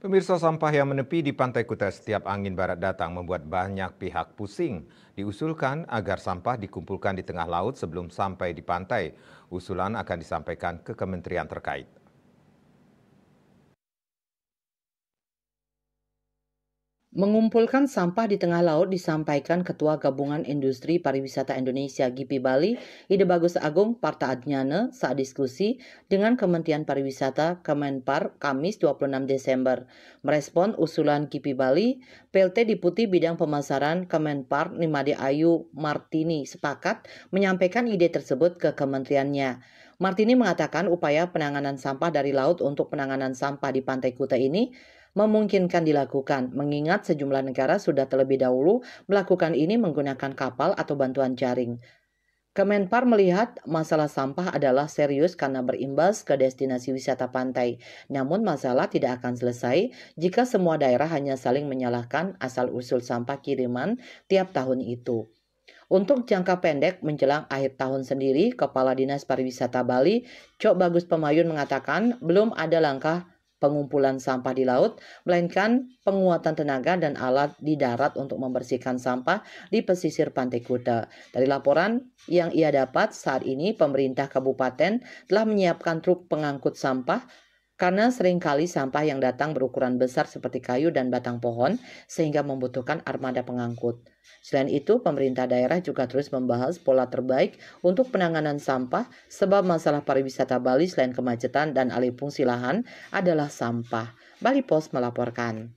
Pemirsa, sampah yang menepi di Pantai Kuta setiap angin barat datang membuat banyak pihak pusing. Diusulkan agar sampah dikumpulkan di tengah laut sebelum sampai di pantai. Usulan akan disampaikan ke kementerian terkait. Mengumpulkan sampah di tengah laut disampaikan Ketua Gabungan Industri Pariwisata Indonesia GIPI Bali, Ide Bagus Agung Parta Adnyana saat diskusi dengan Kementerian Pariwisata Kemenpar Kamis 26 Desember. Merespon usulan GIPI Bali, PLT Deputi Bidang Pemasaran Kemenpar Nimade Ayu Martini sepakat menyampaikan ide tersebut ke kementeriannya. Martini mengatakan upaya penanganan sampah dari laut untuk penanganan sampah di Pantai Kuta ini memungkinkan dilakukan, mengingat sejumlah negara sudah terlebih dahulu melakukan ini menggunakan kapal atau bantuan jaring. Kemenpar melihat masalah sampah adalah serius karena berimbas ke destinasi wisata pantai. Namun masalah tidak akan selesai jika semua daerah hanya saling menyalahkan asal-usul sampah kiriman tiap tahun itu. Untuk jangka pendek menjelang akhir tahun sendiri, Kepala Dinas Pariwisata Bali, Cok Bagus Pemayun mengatakan belum ada langkah pengumpulan sampah di laut, melainkan penguatan tenaga dan alat di darat untuk membersihkan sampah di pesisir Pantai Kuta. Dari laporan yang ia dapat, saat ini pemerintah kabupaten telah menyiapkan truk pengangkut sampah karena seringkali sampah yang datang berukuran besar seperti kayu dan batang pohon sehingga membutuhkan armada pengangkut. Selain itu, pemerintah daerah juga terus membahas pola terbaik untuk penanganan sampah sebab masalah pariwisata Bali selain kemacetan dan alih fungsi lahan adalah sampah. Bali Post melaporkan.